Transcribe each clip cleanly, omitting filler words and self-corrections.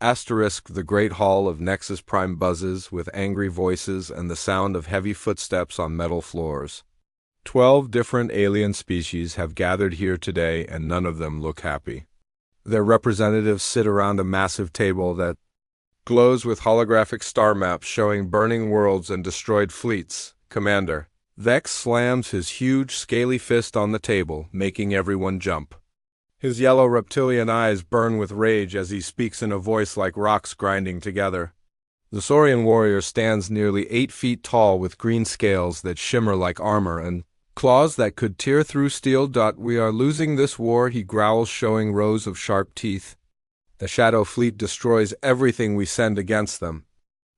Asterisk the great hall of Nexus Prime buzzes with angry voices and the sound of heavy footsteps on metal floors. 12 different alien species have gathered here today, and none of them look happy. Their representatives sit around a massive table that glows with holographic star maps showing burning worlds and destroyed fleets. Commander Vex slams his huge, scaly fist on the table, making everyone jump. His yellow reptilian eyes burn with rage as he speaks in a voice like rocks grinding together. The Saurian warrior stands nearly 8 feet tall with green scales that shimmer like armor and claws that could tear through steel. We are losing this war, he growls, showing rows of sharp teeth. The Shadow Fleet destroys everything we send against them.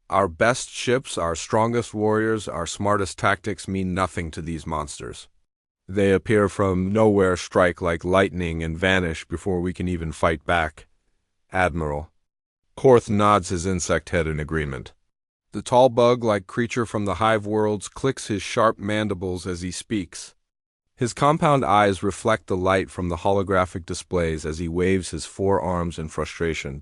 Our best ships, our strongest warriors, our smartest tactics mean nothing to these monsters. They appear from nowhere, strike like lightning, and vanish before we can even fight back. Admiral Korth nods his insect head in agreement. The tall bug-like creature from the hive worlds clicks his sharp mandibles as he speaks. His compound eyes reflect the light from the holographic displays as he waves his 4 arms in frustration.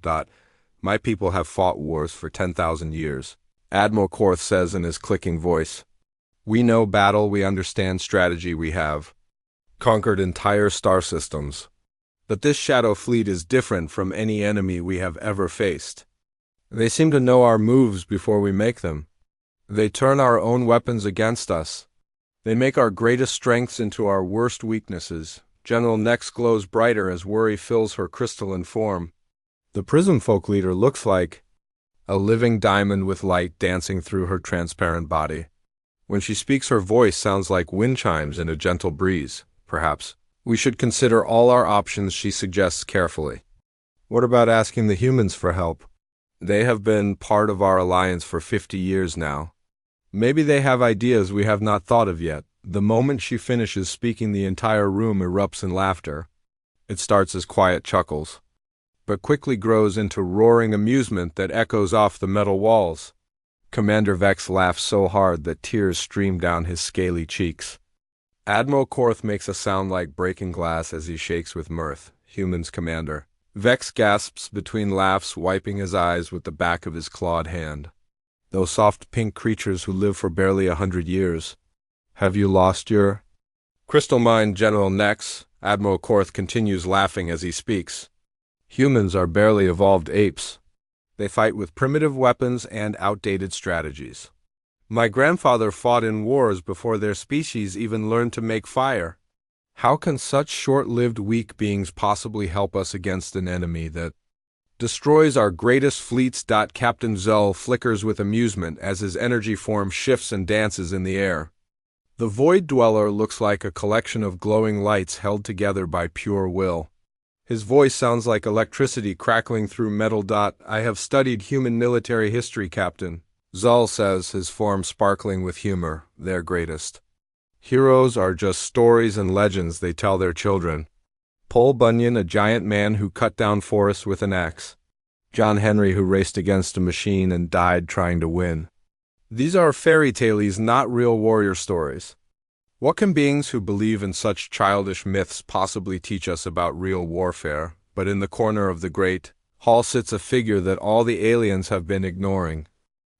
My people have fought wars for 10,000 years, Admiral Korth says in his clicking voice. We know battle, we understand strategy, we have conquered entire star systems. But this Shadow Fleet is different from any enemy we have ever faced. They seem to know our moves before we make them. They turn our own weapons against us. They make our greatest strengths into our worst weaknesses. General Nex glows brighter as worry fills her crystalline form. The Prism Folk leader looks like a living diamond with light dancing through her transparent body. When she speaks, her voice sounds like wind chimes in a gentle breeze. Perhaps we should consider all our options, she suggests carefully. What about asking the humans for help? They have been part of our alliance for 50 years now. Maybe they have ideas we have not thought of yet. The moment she finishes speaking, the entire room erupts in laughter. It starts as quiet chuckles, but quickly grows into roaring amusement that echoes off the metal walls. Commander Vex laughs so hard that tears stream down his scaly cheeks. Admiral Korth makes a sound like breaking glass as he shakes with mirth. Humans, Commander. Vex gasps between laughs, wiping his eyes with the back of his clawed hand. Those soft pink creatures who live for barely 100 years. Have you lost your crystal mind, General Nex? Admiral Korth continues laughing as he speaks. Humans are barely evolved apes. They fight with primitive weapons and outdated strategies. My grandfather fought in wars before their species even learned to make fire. How can such short-lived weak beings possibly help us against an enemy that destroys our greatest fleets? Captain Zull flickers with amusement as his energy form shifts and dances in the air. The Void Dweller looks like a collection of glowing lights held together by pure will. His voice sounds like electricity crackling through metal. I have studied human military history, Captain, Zull says, his form sparkling with humor. Their greatest heroes are just stories and legends they tell their children. Paul Bunyan, a giant man who cut down forests with an axe. John Henry, who raced against a machine and died trying to win. These are fairy tales, not real warrior stories. What can beings who believe in such childish myths possibly teach us about real warfare? But in the corner of the great hall sits a figure that all the aliens have been ignoring.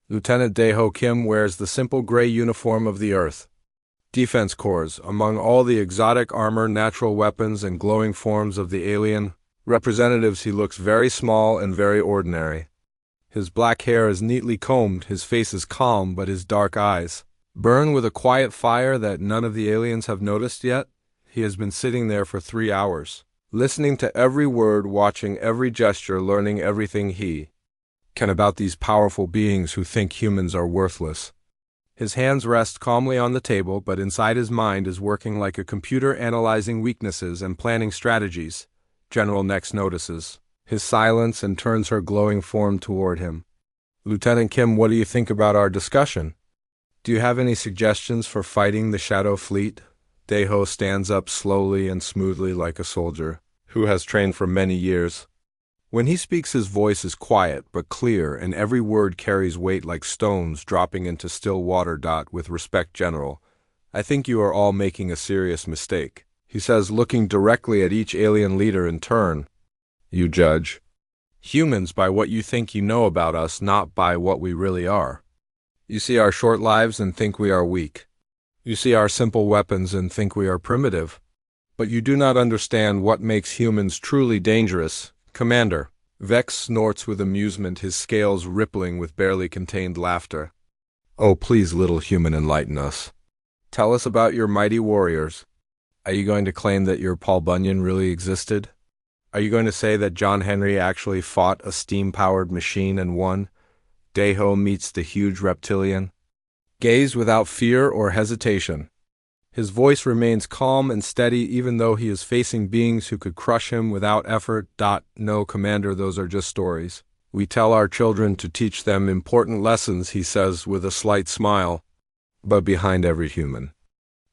Lieutenant Daeho Kim wears the simple gray uniform of the Earth Defense Corps. Among all the exotic armor, natural weapons, and glowing forms of the alien representatives, he looks very small and very ordinary. His black hair is neatly combed, his face is calm, but his dark eyes burn with a quiet fire that none of the aliens have noticed yet. He has been sitting there for 3 hours, listening to every word, watching every gesture, learning everything he can about these powerful beings who think humans are worthless. His hands rest calmly on the table, but inside his mind is working like a computer, analyzing weaknesses and planning strategies. General Nex notices his silence and turns her glowing form toward him. Lieutenant Kim, what do you think about our discussion? Do you have any suggestions for fighting the Shadow Fleet? Daeho stands up slowly and smoothly like a soldier who has trained for many years. When he speaks, his voice is quiet but clear, and every word carries weight like stones dropping into still water. With respect, General, I think you are all making a serious mistake, he says, looking directly at each alien leader in turn. You judge Humans by what you think you know about us, not by what we really are. You see our short lives and think we are weak. You see our simple weapons and think we are primitive. But you do not understand what makes humans truly dangerous, Commander. Vex snorts with amusement, his scales rippling with barely contained laughter. Oh, please, little human, enlighten us. Tell us about your mighty warriors. Are you going to claim that your Paul Bunyan really existed? Are you going to say that John Henry actually fought a steam-powered machine and won? Deho meets the huge reptilian. Gaze without fear or hesitation. His voice remains calm and steady even though he is facing beings who could crush him without effort. No, Commander, those are just stories. We tell our children to teach them important lessons, he says with a slight smile. But behind every human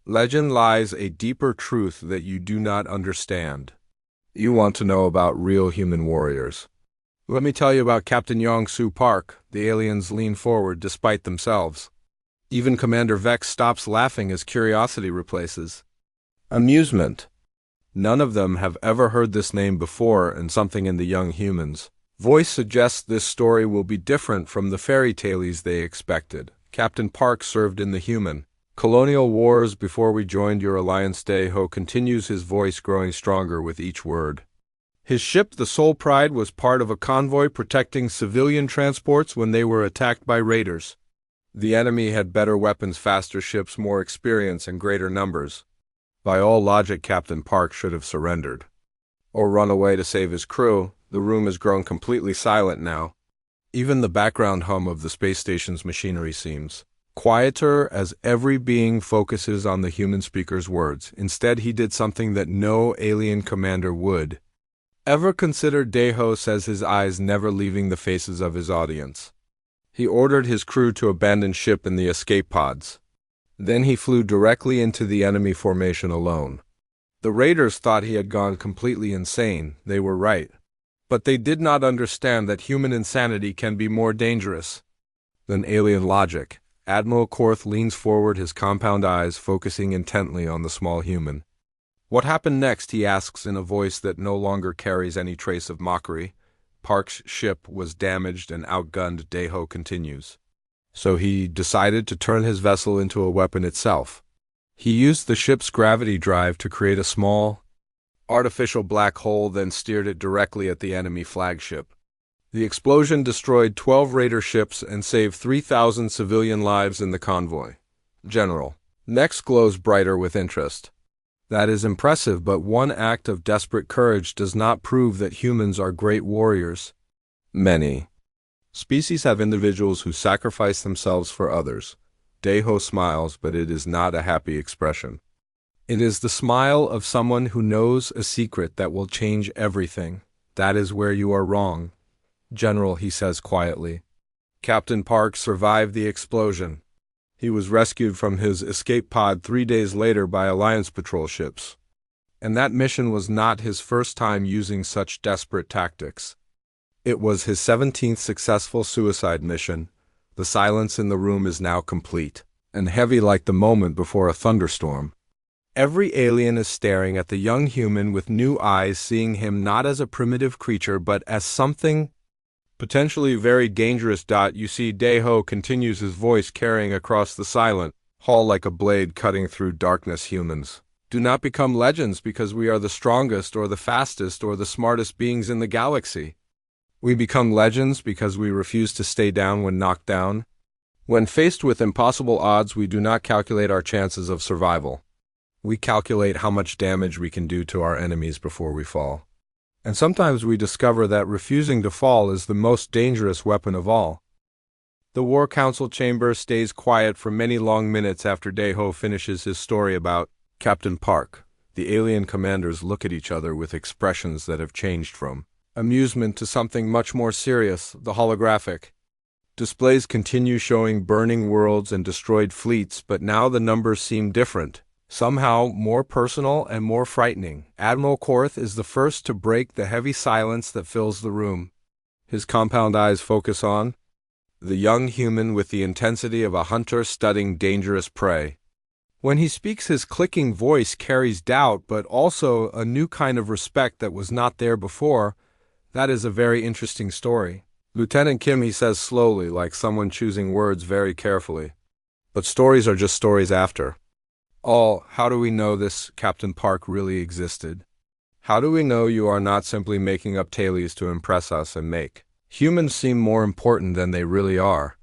legend lies a deeper truth that you do not understand. You want to know about real human warriors. Let me tell you about Captain Yong-Soo Park. The aliens lean forward despite themselves. Even Commander Vex stops laughing as curiosity replaces amusement. None of them have ever heard this name before, and something in the young humans' voice suggests this story will be different from the fairy tales they expected. Captain Park served in the human colonial wars before we joined your alliance. Deho continues, his voice growing stronger with each word. His ship, the Soul Pride, was part of a convoy protecting civilian transports when they were attacked by raiders. The enemy had better weapons, faster ships, more experience, and greater numbers. By all logic, Captain Park should have surrendered or run away to save his crew. The room has grown completely silent now. Even the background hum of the space station's machinery seems quieter as every being focuses on the human speaker's words. Instead, he did something that no alien commander would ever consider. Deho says, his eyes never leaving the faces of his audience. He ordered his crew to abandon ship in the escape pods. Then he flew directly into the enemy formation alone. The raiders thought he had gone completely insane. They were right. But they did not understand that human insanity can be more dangerous than alien logic. Admiral Korth leans forward, his compound eyes focusing intently on the small human. What happened next, he asks in a voice that no longer carries any trace of mockery. Park's ship was damaged and outgunned. Deho continues. So he decided to turn his vessel into a weapon itself. He used the ship's gravity drive to create a small, artificial black hole, then steered it directly at the enemy flagship. The explosion destroyed 12 raider ships and saved 3,000 civilian lives in the convoy. General Nex glows brighter with interest. That is impressive, but one act of desperate courage does not prove that humans are great warriors. Many species have individuals who sacrifice themselves for others. Deho smiles, but it is not a happy expression. It is the smile of someone who knows a secret that will change everything. That is where you are wrong, General, he says quietly. Captain Park survived the explosion. He was rescued from his escape pod 3 days later by Alliance patrol ships. And that mission was not his first time using such desperate tactics. It was his 17th successful suicide mission. The silence in the room is now complete, and heavy like the moment before a thunderstorm. Every alien is staring at the young human with new eyes, seeing him not as a primitive creature but as something potentially very dangerous. You see, Deho continues, his voice carrying across the silent hall like a blade cutting through darkness. Humans do not become legends because we are the strongest or the fastest or the smartest beings in the galaxy. We become legends because we refuse to stay down when knocked down. When faced with impossible odds, we do not calculate our chances of survival. We calculate how much damage we can do to our enemies before we fall. And sometimes we discover that refusing to fall is the most dangerous weapon of all. The War Council chamber stays quiet for many long minutes after Deho finishes his story about Captain Park. The alien commanders look at each other with expressions that have changed from amusement to something much more serious. The holographic displays continue showing burning worlds and destroyed fleets, but now the numbers seem different. Somehow more personal and more frightening. Admiral Korth is the first to break the heavy silence that fills the room. His compound eyes focus on the young human with the intensity of a hunter studying dangerous prey. When he speaks, his clicking voice carries doubt, but also a new kind of respect that was not there before. That is a very interesting story. Lieutenant Kim, he says slowly, like someone choosing words very carefully. But stories are just stories after all. How do we know this Captain Park really existed? How do we know you are not simply making up tales to impress us and make humans seem more important than they really are?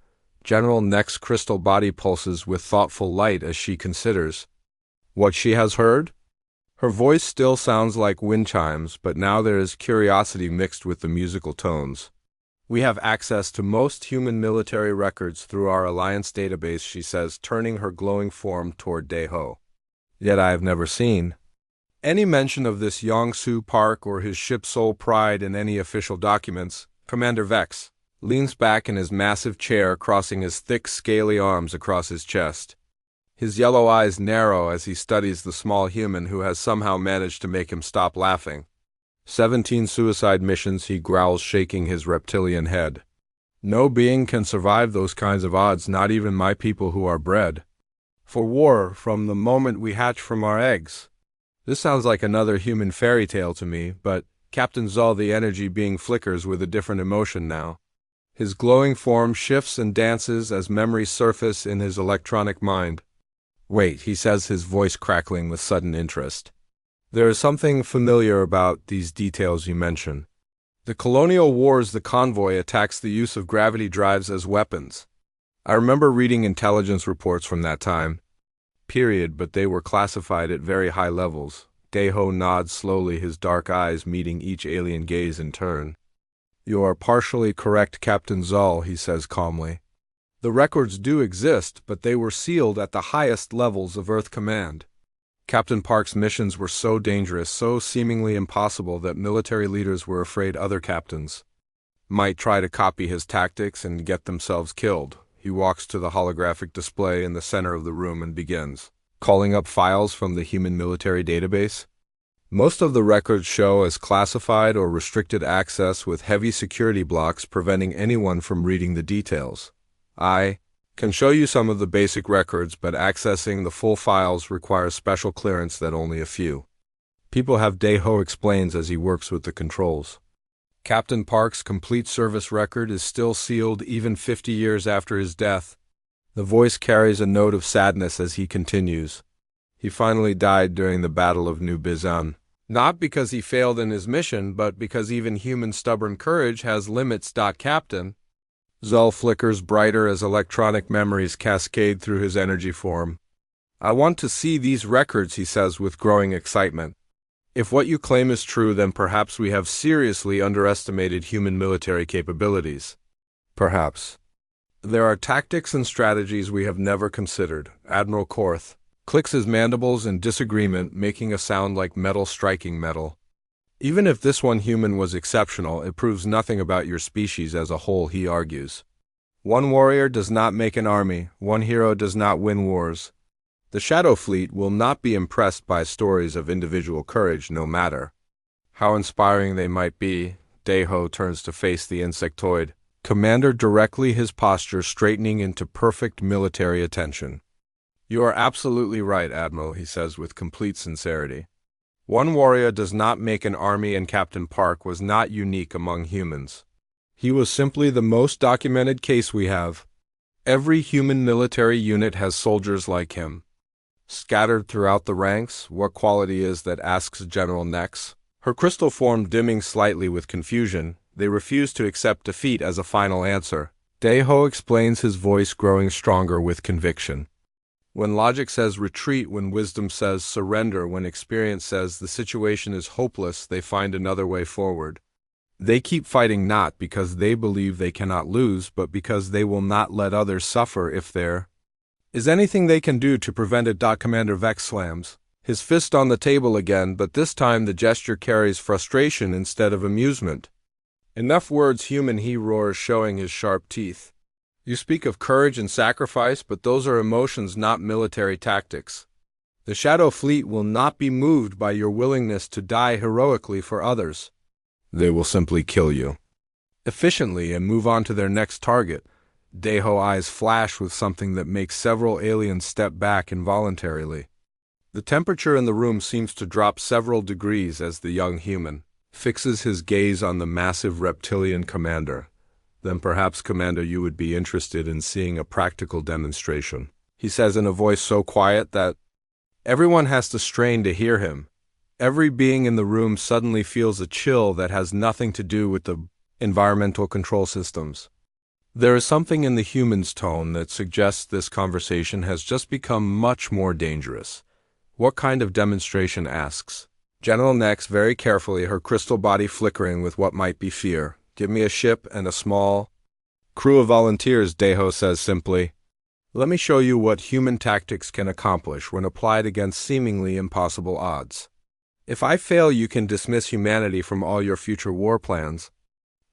General Neck's crystal body pulses with thoughtful light as she considers what she has heard. Her voice still sounds like wind chimes, but now there is curiosity mixed with the musical tones. We have access to most human military records through our Alliance database, she says, turning her glowing form toward Daeho. Yet I have never seen any mention of this Yongsu Park or his ship's sole pride in any official documents. Commander Vex leans back in his massive chair, crossing his thick, scaly arms across his chest. His yellow eyes narrow as he studies the small human who has somehow managed to make him stop laughing. 17 suicide missions, he growls, shaking his reptilian head. No being can survive those kinds of odds, not even my people who are bred for war from the moment we hatch from our eggs. This sounds like another human fairy tale to me, but Captain Zal, the energy being, flickers with a different emotion now. His glowing form shifts and dances as memories surface in his electronic mind. Wait, he says, his voice crackling with sudden interest. There is something familiar about these details you mention. The colonial wars, the convoy attacks the use of gravity drives as weapons. I remember reading intelligence reports from that time. But they were classified at very high levels. Daeho nods slowly, his dark eyes meeting each alien gaze in turn. You are partially correct, Captain Zal, he says calmly. The records do exist, but they were sealed at the highest levels of Earth Command. Captain Park's missions were so dangerous, so seemingly impossible, that military leaders were afraid other captains might try to copy his tactics and get themselves killed. He walks to the holographic display in the center of the room and begins calling up files from the human military database. Most of the records show as classified or restricted access, with heavy security blocks preventing anyone from reading the details. I can show you some of the basic records, but accessing the full files requires special clearance that only a few people have, Daeho explains as he works with the controls. Captain Park's complete service record is still sealed even 50 years after his death. The voice carries a note of sadness as he continues. He finally died during the Battle of New Bizan. Not because he failed in his mission, but because even human stubborn courage has limits. Captain Zal flickers brighter as electronic memories cascade through his energy form. I want to see these records, he says with growing excitement. If what you claim is true, then perhaps we have seriously underestimated human military capabilities. Perhaps there are tactics and strategies we have never considered. Admiral Korth clicks his mandibles in disagreement, making a sound like metal striking metal. Even if this one human was exceptional, it proves nothing about your species as a whole, he argues. One warrior does not make an army, one hero does not win wars. The Shadow Fleet will not be impressed by stories of individual courage, no matter how inspiring they might be. Daeho turns to face the insectoid commander directly, his posture straightening into perfect military attention. You are absolutely right, Admiral, he says with complete sincerity. One warrior does not make an army, and Captain Park was not unique among humans. He was simply the most documented case we have. Every human military unit has soldiers like him scattered throughout the ranks. What quality is that, asks General Nex, her crystal form dimming slightly with confusion. They refuse to accept defeat as a final answer. Daeho explains, his voice growing stronger with conviction. When logic says retreat, when wisdom says surrender, when experience says the situation is hopeless, they find another way forward. They keep fighting not because they believe they cannot lose, but because they will not let others suffer if there is anything they can do to prevent it. Commander Vex slams his fist on the table again, but this time the gesture carries frustration instead of amusement. Enough words, human, he roars, showing his sharp teeth. You speak of courage and sacrifice, but those are emotions, not military tactics. The Shadow Fleet will not be moved by your willingness to die heroically for others. They will simply kill you efficiently and move on to their next target. Daeho eyes flash with something that makes several aliens step back involuntarily. The temperature in the room seems to drop several degrees as the young human fixes his gaze on the massive reptilian commander. Then perhaps, Commander, you would be interested in seeing a practical demonstration, he says in a voice so quiet that everyone has to strain to hear him. Every being in the room suddenly feels a chill that has nothing to do with the environmental control systems. There is something in the human's tone that suggests this conversation has just become much more dangerous. What kind of demonstration, asks General Nex very carefully, her crystal body flickering with what might be fear. Give me a ship and a small crew of volunteers, Deho says simply. Let me show you what human tactics can accomplish when applied against seemingly impossible odds. If I fail, you can dismiss humanity from all your future war plans.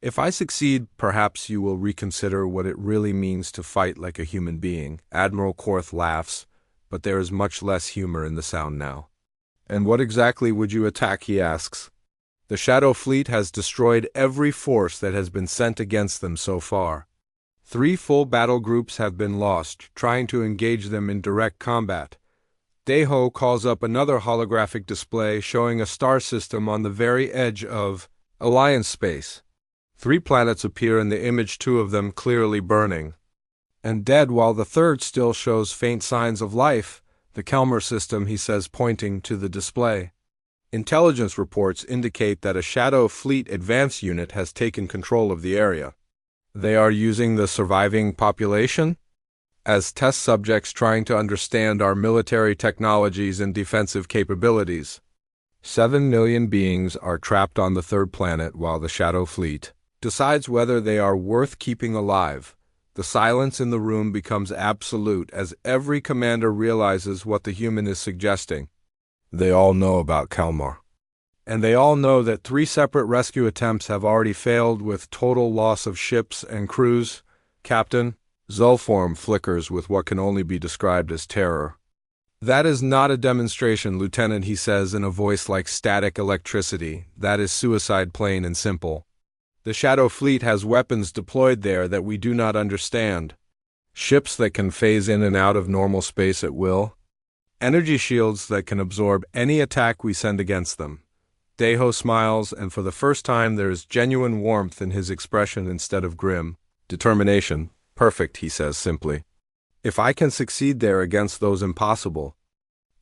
If I succeed, perhaps you will reconsider what it really means to fight like a human being. Admiral Korth laughs, but there is much less humor in the sound now. And what exactly would you attack, he asks. The Shadow Fleet has destroyed every force that has been sent against them so far. 3 full battle groups have been lost, trying to engage them in direct combat. Deho calls up another holographic display showing a star system on the very edge of Alliance space. 3 planets appear in the image, 2 of them clearly burning and dead, while the third still shows faint signs of life. The Kelmer system, he says, pointing to the display. Intelligence reports indicate that a Shadow Fleet advance unit has taken control of the area. They are using the surviving population as test subjects, trying to understand our military technologies and defensive capabilities. 7 million beings are trapped on the third planet while the Shadow Fleet decides whether they are worth keeping alive. The silence in the room becomes absolute as every commander realizes what the human is suggesting. They all know about Kalmar. And they all know that 3 separate rescue attempts have already failed with total loss of ships and crews. Captain, Zulform flickers with what can only be described as terror. That is not a demonstration, Lieutenant, he says in a voice like static electricity. That is suicide, plain and simple. The Shadow Fleet has weapons deployed there that we do not understand. Ships that can phase in and out of normal space at will. Energy shields that can absorb any attack we send against them. Deho smiles, and for the first time there is genuine warmth in his expression instead of grim determination. Perfect, he says simply. If I can succeed there against those impossible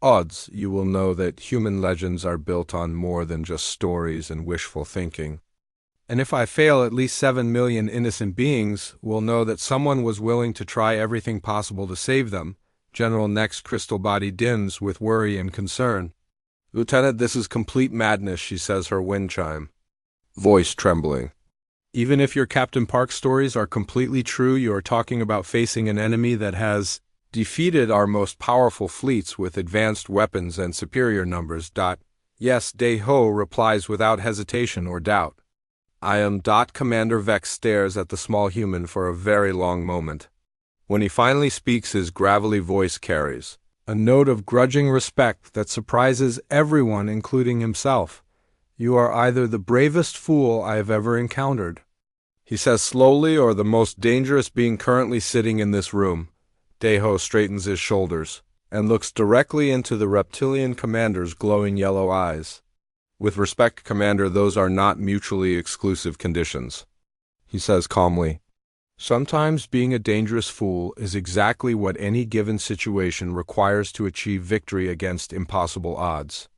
odds, you will know that human legends are built on more than just stories and wishful thinking. And if I fail, at least 7 million innocent beings will know that someone was willing to try everything possible to save them. General Neck's crystal body dims with worry and concern. Lieutenant, this is complete madness, she says, her wind chime voice trembling. Even if your Captain Park stories are completely true, you are talking about facing an enemy that has defeated our most powerful fleets with advanced weapons and superior numbers. Yes, Deho replies without hesitation or doubt. I am. Commander Vex stares at the small human for a very long moment. When he finally speaks, his gravelly voice carries a note of grudging respect that surprises everyone, including himself. You are either the bravest fool I have ever encountered, he says slowly, or the most dangerous being currently sitting in this room. Deho straightens his shoulders and looks directly into the reptilian commander's glowing yellow eyes. With respect, Commander, those are not mutually exclusive conditions, he says calmly. Sometimes being a dangerous fool is exactly what any given situation requires to achieve victory against impossible odds.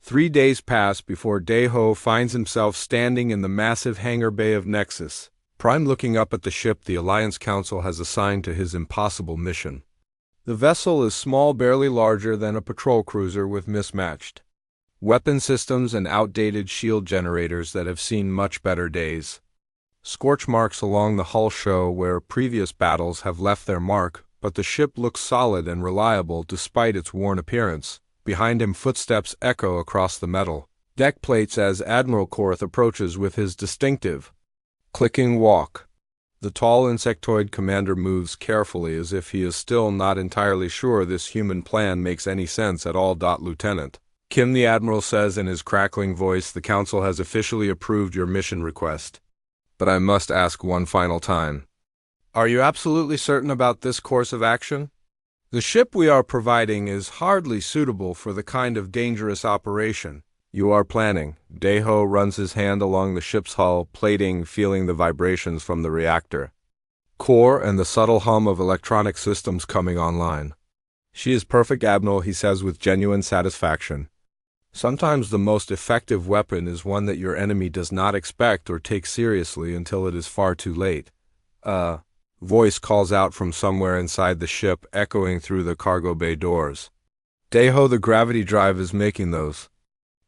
3 days pass before Deho finds himself standing in the massive hangar bay of Nexus, Prime looking up at the ship the Alliance Council has assigned to his impossible mission. The vessel is small, barely larger than a patrol cruiser, with mismatched weapon systems and outdated shield generators that have seen much better days. Scorch marks along the hull show where previous battles have left their mark, but the ship looks solid and reliable despite its worn appearance. Behind him, footsteps echo across the metal deck plates as Admiral Korth approaches with his distinctive clicking walk. The tall insectoid commander moves carefully as if he is still not entirely sure this human plan makes any sense at all. Lieutenant Kim, the Admiral says in his crackling voice, the Council has officially approved your mission request. But I must ask one final time. Are you absolutely certain about this course of action? The ship we are providing is hardly suitable for the kind of dangerous operation You are planning. Daeho runs his hand along the ship's hull, plating, feeling the vibrations from the reactor core and the subtle hum of electronic systems coming online. She is perfect, Admiral, he says with genuine satisfaction. Sometimes the most effective weapon is one that your enemy does not expect or take seriously until it is far too late. A voice calls out from somewhere inside the ship, echoing through the cargo bay doors. Daeho, the gravity drive is making those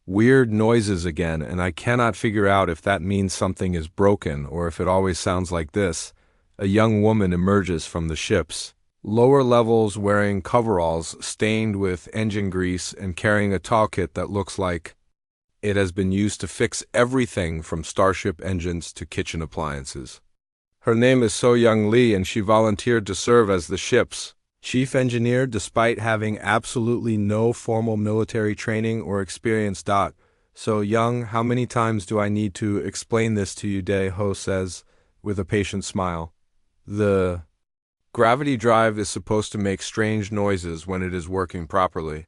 weird noises again, and I cannot figure out if that means something is broken or if it always sounds like this. A young woman emerges from the ship's lower levels wearing coveralls stained with engine grease and carrying a toolkit that looks like it has been used to fix everything from starship engines to kitchen appliances. Her name is So Young Lee, and she volunteered to serve as the ship's chief engineer despite having absolutely no formal military training or experience. So Young, how many times do I need to explain this to you? Daeho says with a patient smile. The gravity drive is supposed to make strange noises when it is working properly.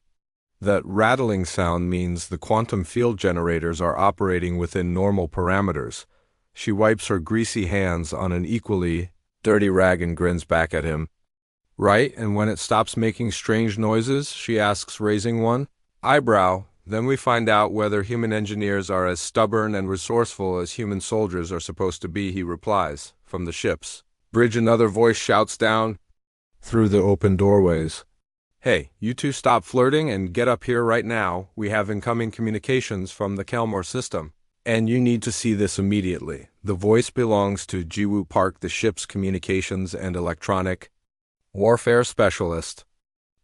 That rattling sound means the quantum field generators are operating within normal parameters. She wipes her greasy hands on an equally dirty rag and grins back at him. Right, and when it stops making strange noises, she asks, raising one eyebrow, then we find out whether human engineers are as stubborn and resourceful as human soldiers are supposed to be, he replies, from the ship's bridge. Another voice shouts down through the open doorways. Hey, you two stop flirting and get up here right now. We have incoming communications from the Kelmore system, and you need to see this immediately. The voice belongs to Jiwoo Park, the ship's communications and electronic warfare specialist.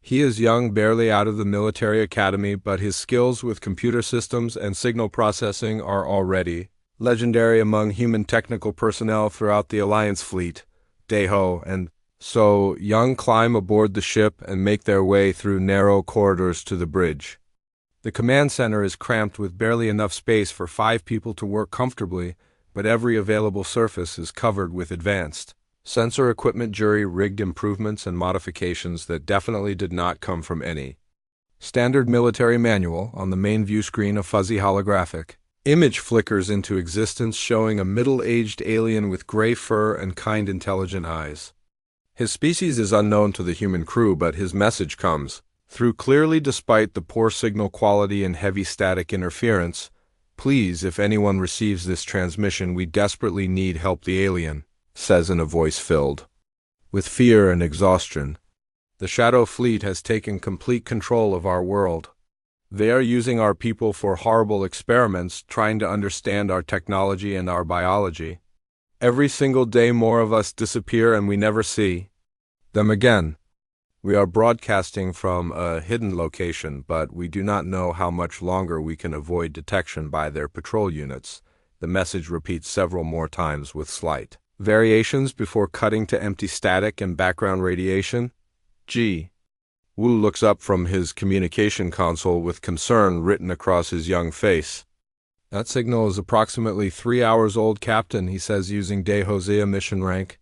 He is young, barely out of the military academy, but his skills with computer systems and signal processing are already legendary among human technical personnel throughout the Alliance fleet. Daeho and So Young climb aboard the ship and make their way through narrow corridors to the bridge. The command center is cramped with barely enough space for 5 people to work comfortably, but every available surface is covered with advanced sensor equipment, jury-rigged improvements and modifications that definitely did not come from any standard military manual. On the main view screen, a fuzzy holographic image flickers into existence, showing a middle-aged alien with gray fur and kind, intelligent eyes. His species is unknown to the human crew, but his message comes through clearly despite the poor signal quality and heavy static interference. Please, if anyone receives this transmission, we desperately need help, the alien says in a voice filled with fear and exhaustion. The Shadow Fleet has taken complete control of our world. They are using our people for horrible experiments, trying to understand our technology and our biology. Every single day more of us disappear and we never see them again. We are broadcasting from a hidden location, but we do not know how much longer we can avoid detection by their patrol units. The message repeats several more times with slight variations before cutting to empty static and background radiation. G. Wu looks up from his communication console with concern written across his young face. That signal is approximately 3 hours old, Captain, he says using Daeho's mission rank.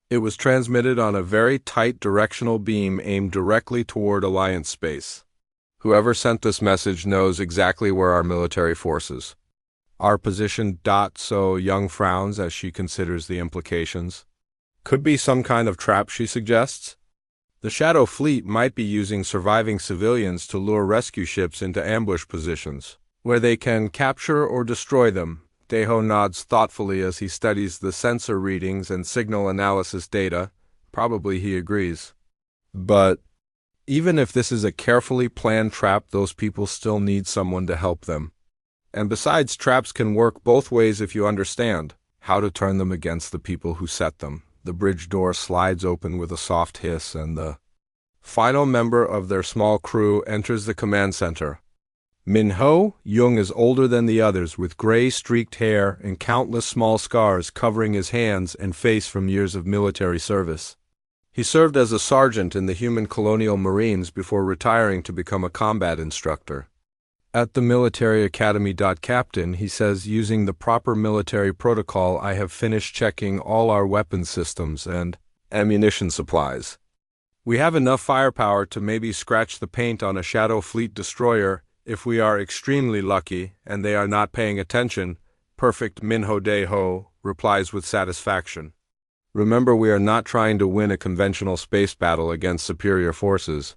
It was transmitted on a very tight directional beam aimed directly toward Alliance space. Whoever sent this message knows exactly where our military forces are positioned. So Young frowns as she considers the implications. Could be some kind of trap, she suggests. The Shadow Fleet might be using surviving civilians to lure rescue ships into ambush positions where they can capture or destroy them. Daeho nods thoughtfully as he studies the sensor readings and signal analysis data. Probably he agrees. But even if this is a carefully planned trap, those people still need someone to help them. And besides, traps can work both ways if you understand how to turn them against the people who set them. The bridge door slides open with a soft hiss, and the final member of their small crew enters the command center. Min-ho Young is older than the others, with gray streaked hair and countless small scars covering his hands and face from years of military service. He served as a sergeant in the human colonial marines before retiring to become a combat instructor at the military academy. Captain, he says, using the proper military protocol, I have finished checking all our weapons systems and ammunition supplies. We have enough firepower to maybe scratch the paint on a Shadow Fleet destroyer If we are extremely lucky and they are not paying attention, perfect Minho Day-ho replies with satisfaction. Remember, we are not trying to win a conventional space battle against superior forces.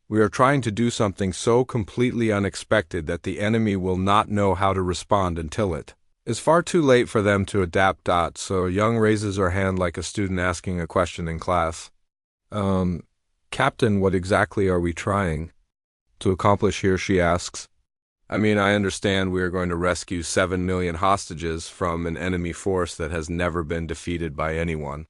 We are trying to do something so completely unexpected that the enemy will not know how to respond until it is far too late for them to adapt. So Young raises her hand like a student asking a question in class. Captain, what exactly are we trying to accomplish here, she asks. I mean, I understand we are going to rescue 7 million hostages from an enemy force that has never been defeated by anyone.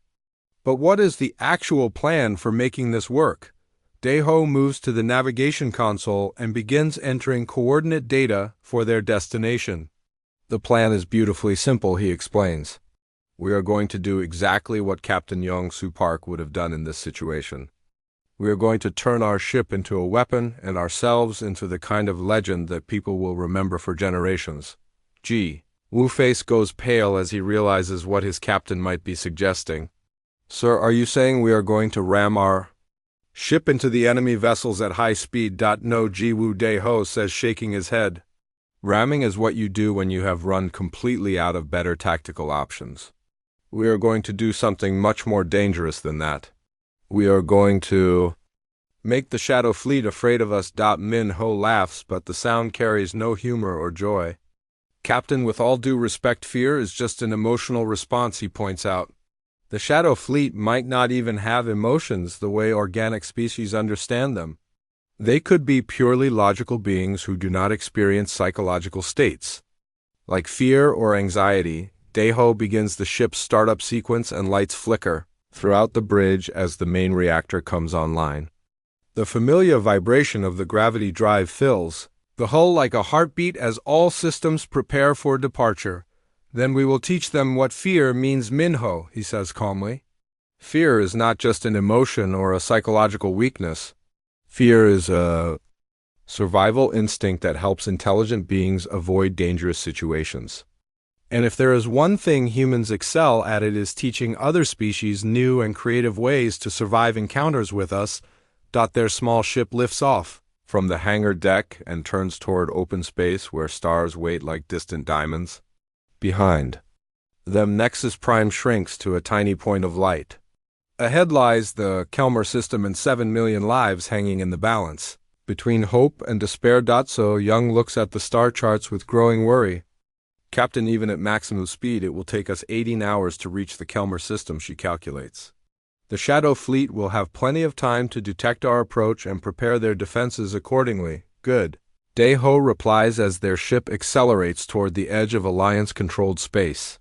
But what is the actual plan for making this work? Day-ho moves to the navigation console and begins entering coordinate data for their destination. The plan is beautifully simple, he explains. We are going to do exactly what Captain Young-Soo Park would have done in this situation. We are going to turn our ship into a weapon and ourselves into the kind of legend that people will remember for generations. Wu's face goes pale as he realizes what his captain might be suggesting. Sir, are you saying we are going to ram our ship into the enemy vessels at high speed? No, Wu Day-ho says, shaking his head. Ramming is what you do when you have run completely out of better tactical options. We are going to do something much more dangerous than that. We are going to make the Shadow Fleet afraid of us. Min-ho laughs, but the sound carries no humor or joy. Captain, with all due respect, fear is just an emotional response, he points out. The Shadow Fleet might not even have emotions the way organic species understand them. They could be purely logical beings who do not experience psychological states. Like fear or anxiety, Day-ho begins the ship's startup sequence and lights flicker throughout the bridge as the main reactor comes online. The familiar vibration of the gravity drive fills the hull like a heartbeat as all systems prepare for departure. Then we will teach them what fear means, Minho, he says calmly. Fear is not just an emotion or a psychological weakness. Fear is a survival instinct that helps intelligent beings avoid dangerous situations. And if there is one thing humans excel at, it is teaching other species new and creative ways to survive encounters with us. Their small ship lifts off from the hangar deck and turns toward open space where stars wait like distant diamonds. Behind them, Nexus Prime shrinks to a tiny point of light. Ahead lies the Kelmer system and 7 million lives hanging in the balance. Between hope and despair. So Young looks at the star charts with growing worry. Captain, even at maximum speed, it will take us 18 hours to reach the Kelmer system, she calculates. The Shadow Fleet will have plenty of time to detect our approach and prepare their defenses accordingly. Good. Day-ho replies as their ship accelerates toward the edge of Alliance-controlled space.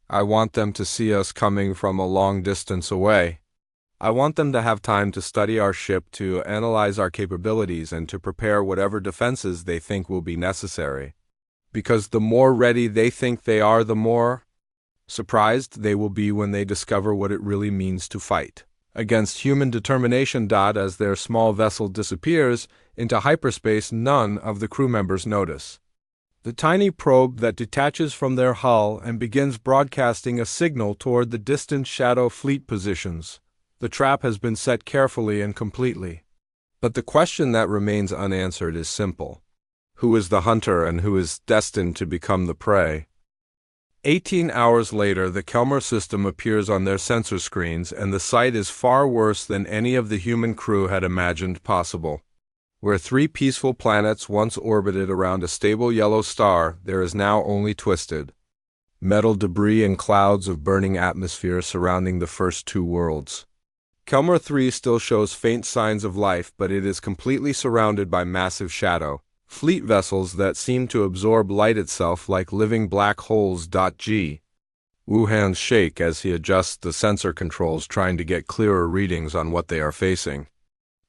I want them to see us coming from a long distance away. I want them to have time to study our ship, to analyze our capabilities, and to prepare whatever defenses they think will be necessary. Because the more ready they think they are, the more surprised they will be when they discover what it really means to fight against human determination. As their small vessel disappears into hyperspace, none of the crew members notice the tiny probe that detaches from their hull and begins broadcasting a signal toward the distant Shadow Fleet positions. The trap has been set carefully and completely. But the question that remains unanswered is simple. Who is the hunter and who is destined to become the prey? 18 hours later, the Kelmer system appears on their sensor screens, and the sight is far worse than any of the human crew had imagined possible. Where 3 peaceful planets once orbited around a stable yellow star, there is now only twisted metal debris and clouds of burning atmosphere surrounding the first 2 worlds. Kelmer 3 still shows faint signs of life, but it is completely surrounded by massive shadow fleet vessels that seem to absorb light itself like living black holes. Wu's hands shake as he adjusts the sensor controls, trying to get clearer readings on what they are facing.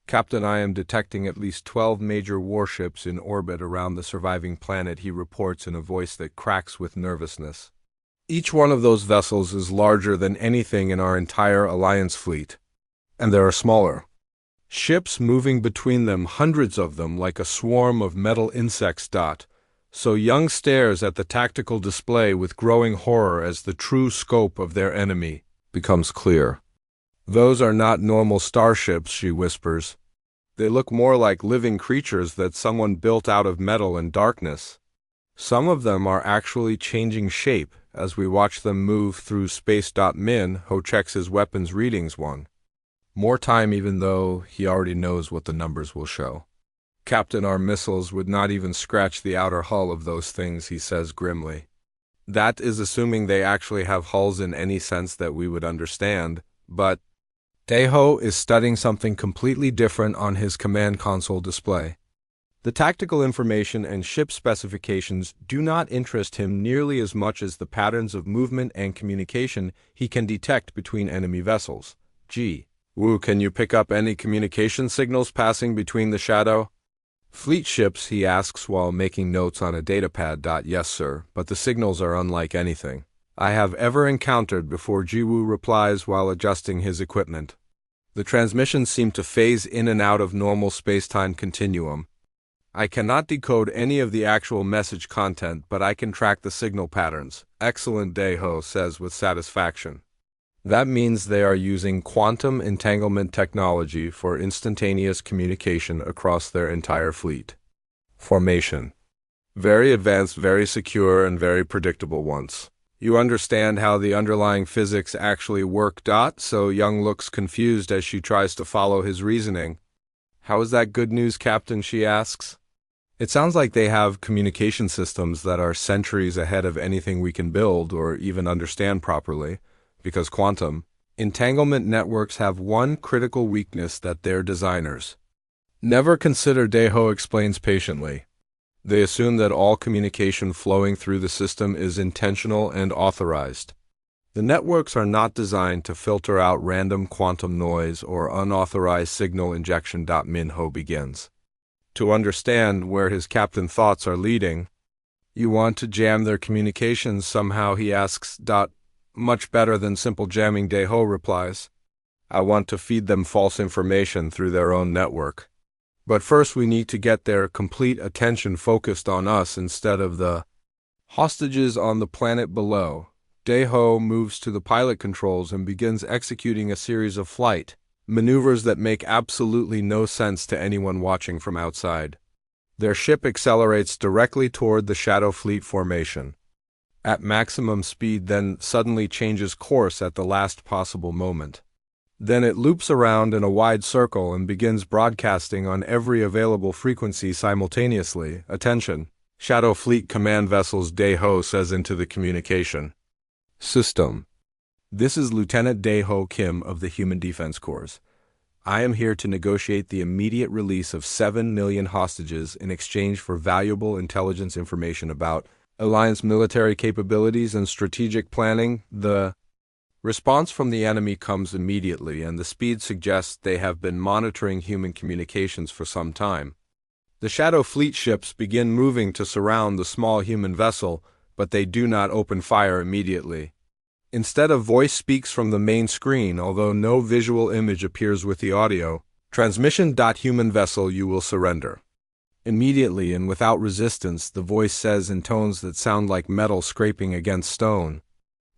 Captain, I am detecting at least 12 major warships in orbit around the surviving planet, he reports in a voice that cracks with nervousness. Each one of those vessels is larger than anything in our entire Alliance fleet. And there are smaller ships moving between them, hundreds of them, like a swarm of metal insects. So Young stares at the tactical display with growing horror as the true scope of their enemy becomes clear. Those are not normal starships, she whispers. They look more like living creatures that someone built out of metal and darkness. Some of them are actually changing shape as we watch them move through space. Min Ho checks his weapons readings one more time, even though he already knows what the numbers will show. Captain, our missiles would not even scratch the outer hull of those things, he says grimly. That is assuming they actually have hulls in any sense that we would understand, but Daeho is studying something completely different on his command console display. The tactical information and ship specifications do not interest him nearly as much as the patterns of movement and communication he can detect between enemy vessels. Gee, Wu, can you pick up any communication signals passing between the shadow fleet ships, he asks while making notes on a datapad. Yes, sir, but the signals are unlike anything I have ever encountered before, Jiwoo replies while adjusting his equipment. The transmissions seem to phase in and out of normal space-time continuum. I cannot decode any of the actual message content, but I can track the signal patterns. Excellent, Daeho says with satisfaction. That means they are using quantum entanglement technology for instantaneous communication across their entire fleet. Formation. Very advanced, very secure, and very predictable ones. You understand how the underlying physics actually work. So Young looks confused as she tries to follow his reasoning. How is that good news, Captain? She asks. It sounds like they have communication systems that are centuries ahead of anything we can build or even understand properly. Because quantum entanglement networks have one critical weakness that their designers never consider, Daeho explains patiently. They assume that all communication flowing through the system is intentional and authorized. The networks are not designed to filter out random quantum noise or unauthorized signal injection. Minho begins to understand where his captain thoughts are leading. You want to jam their communications somehow, he asks. Much better than simple jamming, Daeho replies. I want to feed them false information through their own network. But first we need to get their complete attention focused on us instead of the hostages on the planet below. Daeho moves to the pilot controls and begins executing a series of flight maneuvers that make absolutely no sense to anyone watching from outside. Their ship accelerates directly toward the Shadow Fleet formation at maximum speed, then suddenly changes course at the last possible moment. Then it loops around in a wide circle and begins broadcasting on every available frequency simultaneously. Attention, Shadow Fleet command vessels, Daeho says into the communication system. This is Lieutenant Daeho Kim of the Human Defense Corps. I am here to negotiate the immediate release of 7 million hostages in exchange for valuable intelligence information about Alliance military capabilities and strategic planning. The response from the enemy comes immediately, and the speed suggests they have been monitoring human communications for some time. The Shadow Fleet ships begin moving to surround the small human vessel, but they do not open fire immediately. Instead, a voice speaks from the main screen, although no visual image appears with the audio. Transmission. Human vessel, you will surrender. Immediately and without resistance, the voice says in tones that sound like metal scraping against stone.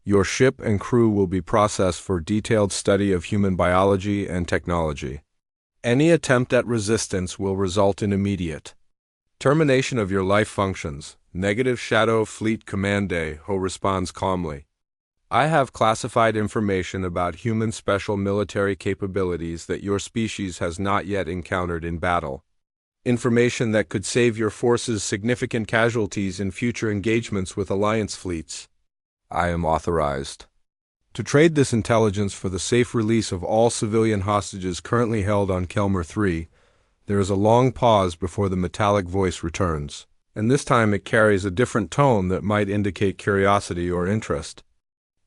Your ship and crew will be processed for detailed study of human biology and technology. Any attempt at resistance will result in immediate termination of your life functions. Negative. Shadow Fleet Command. Daeho responds calmly. I have classified information about human special military capabilities that your species has not yet encountered in battle. Information that could save your forces significant casualties in future engagements with Alliance fleets. I am authorized to trade this intelligence for the safe release of all civilian hostages currently held on Kelmer 3. There is a long pause before the metallic voice returns, and this time it carries a different tone that might indicate curiosity or interest.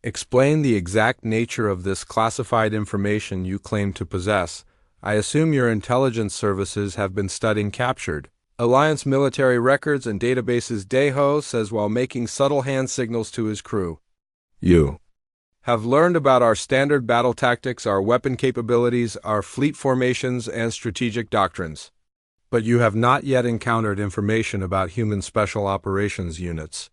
Explain the exact nature of this classified information you claim to possess. I assume your intelligence services have been studying captured Alliance military records and databases, Daeho says while making subtle hand signals to his crew. You have learned about our standard battle tactics, our weapon capabilities, our fleet formations, and strategic doctrines. But you have not yet encountered information about human special operations units.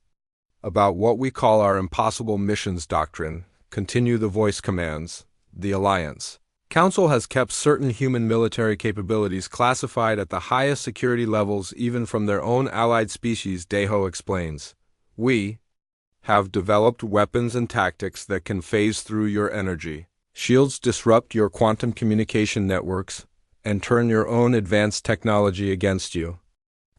About what we call our impossible missions doctrine. Continue, the voice commands. The Alliance Council has kept certain human military capabilities classified at the highest security levels even from their own allied species, Deho explains. We have developed weapons and tactics that can phase through your energy. Shields disrupt your quantum communication networks and turn your own advanced technology against you.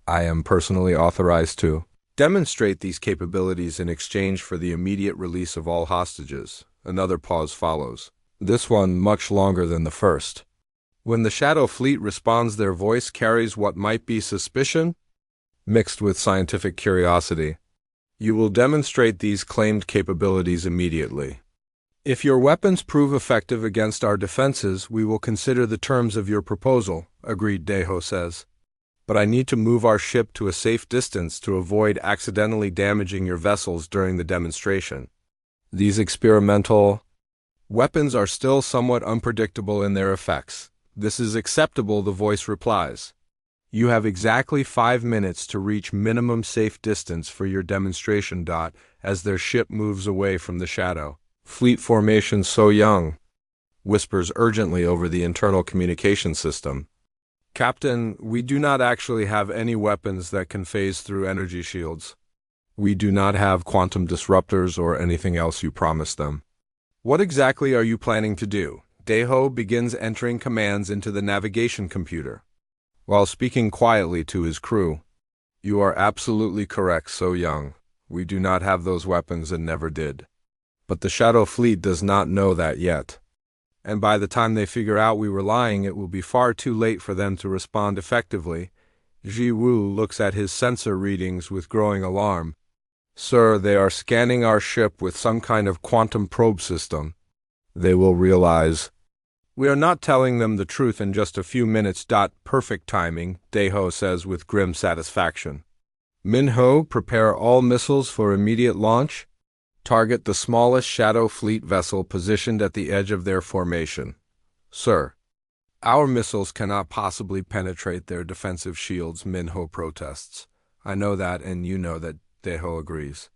I am personally authorized to demonstrate these capabilities in exchange for the immediate release of all hostages. Another pause follows. This one much longer than the first. When the Shadow Fleet responds, their voice carries what might be suspicion, mixed with scientific curiosity. You will demonstrate these claimed capabilities immediately. If your weapons prove effective against our defenses, we will consider the terms of your proposal, agreed, Deho says. But I need to move our ship to a safe distance to avoid accidentally damaging your vessels during the demonstration. These experimental weapons are still somewhat unpredictable in their effects. This is acceptable, the voice replies. You have exactly 5 minutes to reach minimum safe distance for your demonstration. As their ship moves away from the Shadow Fleet formation, So Young whispers urgently over the internal communication system. Captain, we do not actually have any weapons that can phase through energy shields. We do not have quantum disruptors or anything else you promised them. What exactly are you planning to do? Deho begins entering commands into the navigation computer, while speaking quietly to his crew. You are absolutely correct, So Young. We do not have those weapons and never did. But the Shadow Fleet does not know that yet. And by the time they figure out we were lying, it will be far too late for them to respond effectively. Ji Wu looks at his sensor readings with growing alarm. Sir, they are scanning our ship with some kind of quantum probe system. They will realize we are not telling them the truth in just a few minutes. Perfect timing, Deho says with grim satisfaction. Minho, prepare all missiles for immediate launch. Target the smallest Shadow Fleet vessel positioned at the edge of their formation. Sir, our missiles cannot possibly penetrate their defensive shields, Minho protests. I know that, and you know that, Deho agrees.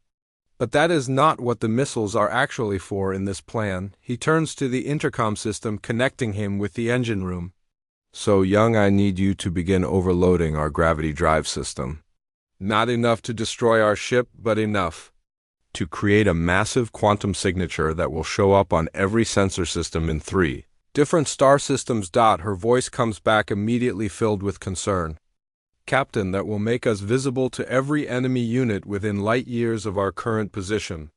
But that is not what the missiles are actually for in this plan. He turns to the intercom system connecting him with the engine room. So Young, I need you to begin overloading our gravity drive system. Not enough to destroy our ship, but enough to create a massive quantum signature that will show up on every sensor system in 3 different star systems. Her voice comes back immediately filled with concern. Captain, that will make us visible to every enemy unit within light years of our current position.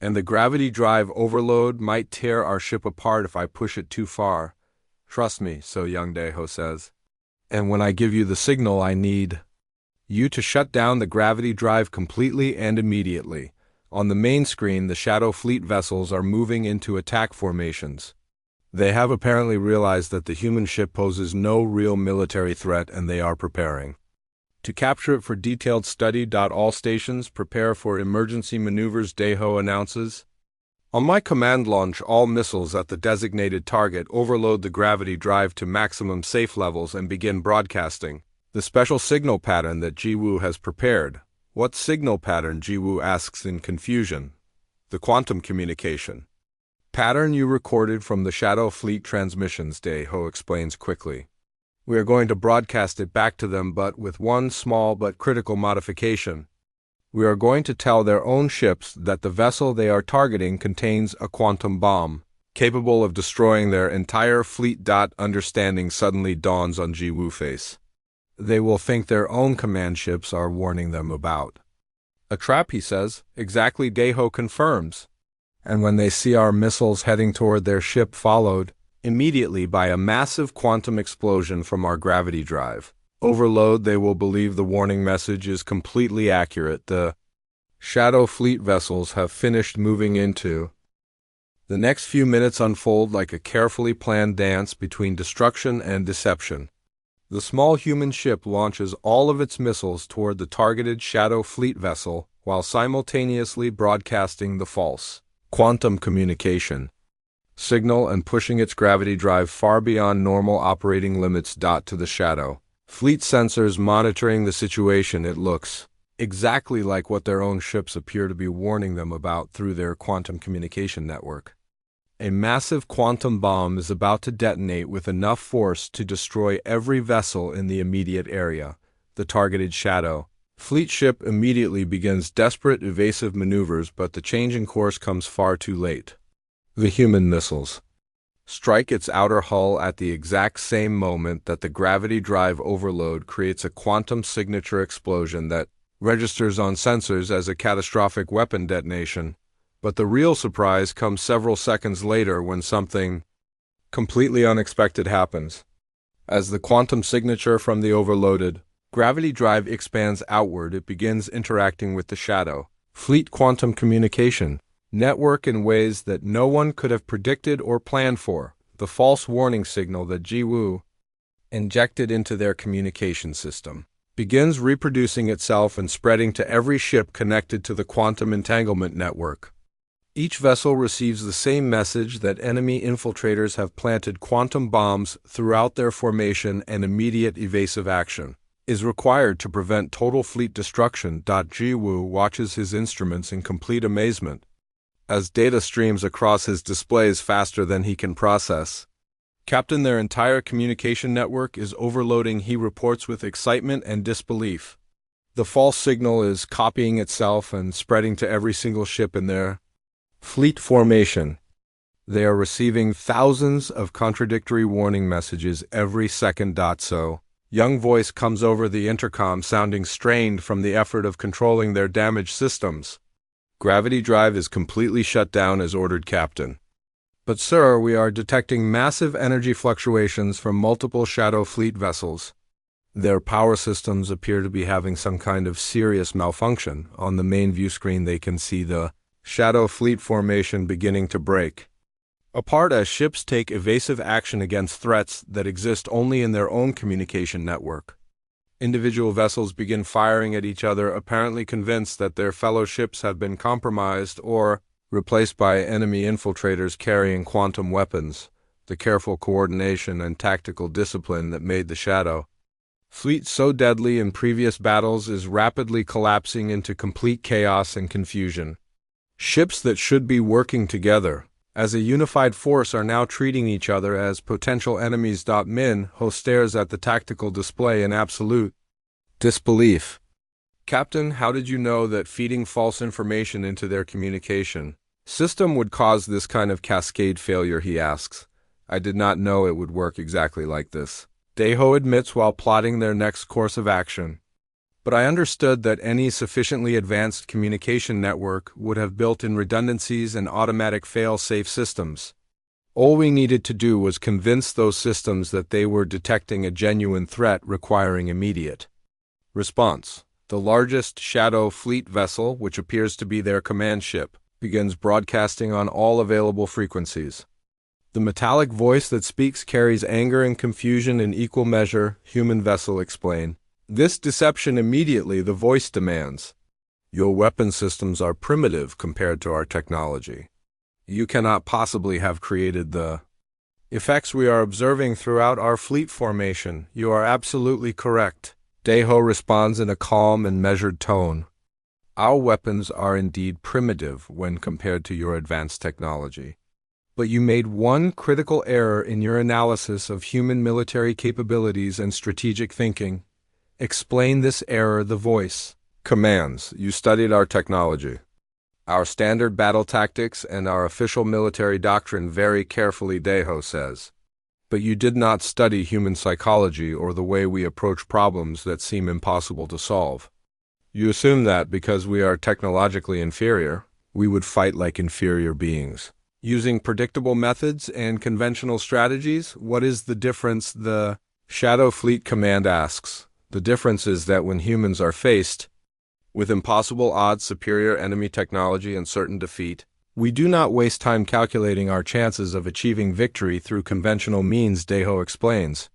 And the gravity drive overload might tear our ship apart if I push it too far. Trust me, So Young, Deho says. And when I give you the signal, I need you to shut down the gravity drive completely and immediately. On the main screen, the Shadow Fleet vessels are moving into attack formations. They have apparently realized that the human ship poses no real military threat, and they are preparing to capture it for detailed study. All stations prepare for emergency maneuvers, Deho announces. On my command, launch all missiles at the designated target, overload the gravity drive to maximum safe levels, and begin broadcasting the special signal pattern that Ji Wu has prepared. What signal pattern? Ji Wu asks in confusion. The quantum communication pattern you recorded from the Shadow Fleet transmissions, Deho explains quickly. We are going to broadcast it back to them, but with one small but critical modification. We are going to tell their own ships that the vessel they are targeting contains a quantum bomb, capable of destroying their entire fleet. Understanding suddenly dawns on Ji Wu's face. They will think their own command ships are warning them about a trap, he says. Exactly, Deho confirms. And when they see our missiles heading toward their ship, followed immediately by a massive quantum explosion from our gravity drive overload, they will believe the warning message is completely accurate. The Shadow Fleet vessels have finished moving into. The next few minutes unfold like a carefully planned dance between destruction and deception. The small human ship launches all of its missiles toward the targeted Shadow Fleet vessel while simultaneously broadcasting the false quantum communication signal and pushing its gravity drive far beyond normal operating limits. To the Shadow Fleet sensors monitoring the situation, it looks exactly like what their own ships appear to be warning them about through their quantum communication network. A massive quantum bomb is about to detonate with enough force to destroy every vessel in the immediate area, the targeted Shadow Fleet ship immediately begins desperate evasive maneuvers, but the change in course comes far too late. The human missiles strike its outer hull at the exact same moment that the gravity drive overload creates a quantum signature explosion that registers on sensors as a catastrophic weapon detonation. But the real surprise comes several seconds later when something completely unexpected happens. As the quantum signature from the overloaded gravity drive expands outward, it begins interacting with the Shadow Fleet quantum communication network in ways that no one could have predicted or planned for. The false warning signal that Jiwoo injected into their communication system begins reproducing itself and spreading to every ship connected to the quantum entanglement network. Each vessel receives the same message that enemy infiltrators have planted quantum bombs throughout their formation and immediate evasive action is required to prevent total fleet destruction. Jiwoo watches his instruments in complete amazement as data streams across his displays faster than he can process. Captain, their entire communication network is overloading, he reports with excitement and disbelief. The false signal is copying itself and spreading to every single ship in their fleet formation. They are receiving thousands of contradictory warning messages every second. So, young voice comes over the intercom sounding strained from the effort of controlling their damaged systems. Gravity drive is completely shut down as ordered, Captain. But sir, we are detecting massive energy fluctuations from multiple Shadow Fleet vessels. Their power systems appear to be having some kind of serious malfunction. On the main view screen they can see the Shadow Fleet formation beginning to break apart as ships take evasive action against threats that exist only in their own communication network. Individual vessels begin firing at each other, apparently convinced that their fellow ships have been compromised or replaced by enemy infiltrators carrying quantum weapons. The careful coordination and tactical discipline that made the Shadow Fleet so deadly in previous battles is rapidly collapsing into complete chaos and confusion. Ships that should be working together as a unified force are now treating each other as potential enemies. Minho stares at the tactical display in absolute disbelief. Captain, how did you know that feeding false information into their communication system would cause this kind of cascade failure, he asks. I did not know it would work exactly like this, Daeho admits while plotting their next course of action. But I understood that any sufficiently advanced communication network would have built-in redundancies and automatic fail-safe systems. All we needed to do was convince those systems that they were detecting a genuine threat requiring immediate response. The largest Shadow Fleet vessel, which appears to be their command ship, begins broadcasting on all available frequencies. The metallic voice that speaks carries anger and confusion in equal measure, human vessel explain. This deception immediately the voice demands. Your weapon systems are primitive compared to our technology. You cannot possibly have created the effects we are observing throughout our fleet formation. You are absolutely correct, Daeho responds in a calm and measured tone. Our weapons are indeed primitive when compared to your advanced technology. But you made one critical error in your analysis of human military capabilities and strategic thinking. Explain this error, the voice commands. You studied our technology, our standard battle tactics, and our official military doctrine very carefully, Daeho says. But you did not study human psychology or the way we approach problems that seem impossible to solve. You assume that because we are technologically inferior, we would fight like inferior beings, using predictable methods and conventional strategies. What is the difference? The Shadow Fleet Command asks. The difference is that when humans are faced with impossible odds, superior enemy technology, and certain defeat, we do not waste time calculating our chances of achieving victory through conventional means, Daeho explains.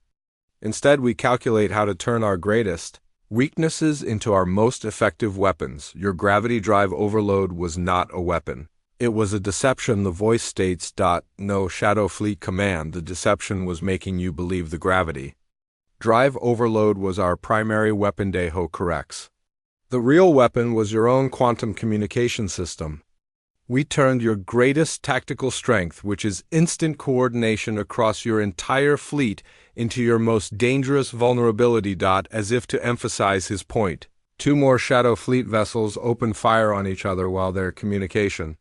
Instead, we calculate how to turn our greatest weaknesses into our most effective weapons. Your gravity drive overload was not a weapon. It was a deception, the voice states. No, Shadow Fleet Command, the deception was making you believe the gravity drive overload was our primary weapon, Daeho corrects. The real weapon was your own quantum communication system. We turned your greatest tactical strength, which is instant coordination across your entire fleet, into your most dangerous vulnerability. As if to emphasize his point, two more Shadow Fleet vessels open fire on each other while their communication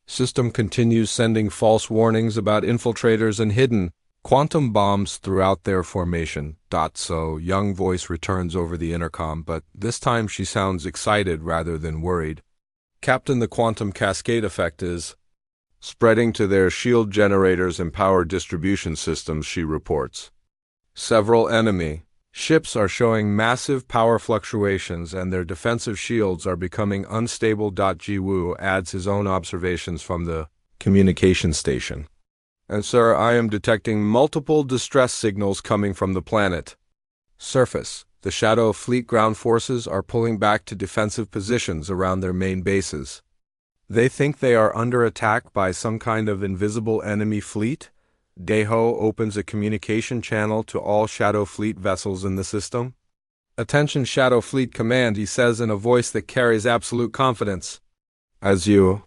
system continues sending false warnings about infiltrators and hidden quantum bombs throughout their formation. So young voice returns over the intercom, but this time she sounds excited rather than worried. Captain, the quantum cascade effect is spreading to their shield generators and power distribution systems, she reports. Several enemy ships are showing massive power fluctuations and their defensive shields are becoming unstable. Ji-woo adds his own observations from the communication station. And sir, I am detecting multiple distress signals coming from the planet surface. The Shadow Fleet ground forces are pulling back to defensive positions around their main bases. They think they are under attack by some kind of invisible enemy fleet. Daeho opens a communication channel to all Shadow Fleet vessels in the system. Attention Shadow Fleet Command, he says in a voice that carries absolute confidence. As you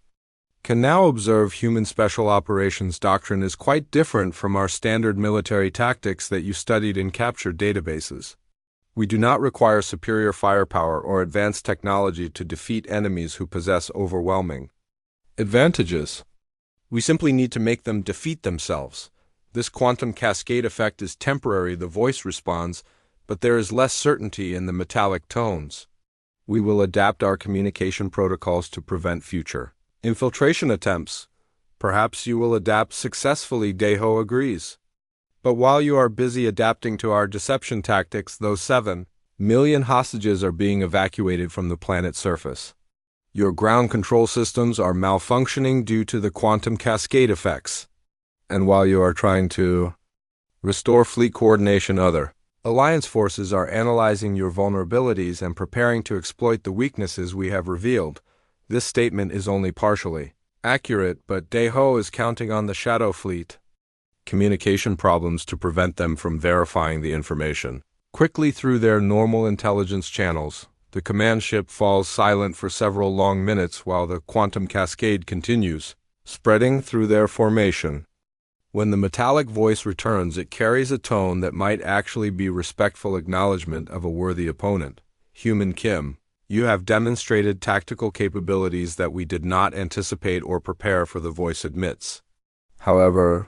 can now observe, human special operations doctrine is quite different from our standard military tactics that you studied in captured databases. We do not require superior firepower or advanced technology to defeat enemies who possess overwhelming advantages. We simply need to make them defeat themselves. This quantum cascade effect is temporary, the voice responds, but there is less certainty in the metallic tones. We will adapt our communication protocols to prevent future infiltration attempts. Perhaps you will adapt successfully, Daeho agrees. But while you are busy adapting to our deception tactics, those 7 million hostages are being evacuated from the planet's surface. Your ground control systems are malfunctioning due to the quantum cascade effects. And while you are trying to restore fleet coordination, other alliance forces are analyzing your vulnerabilities and preparing to exploit the weaknesses we have revealed. This statement is only partially accurate, but Daeho is counting on the Shadow Fleet communication problems to prevent them from verifying the information quickly through their normal intelligence channels. The command ship falls silent for several long minutes while the quantum cascade continues spreading through their formation. When the metallic voice returns, it carries a tone that might actually be respectful acknowledgement of a worthy opponent. Human Kim, you have demonstrated tactical capabilities that we did not anticipate or prepare for, the voice admits. However,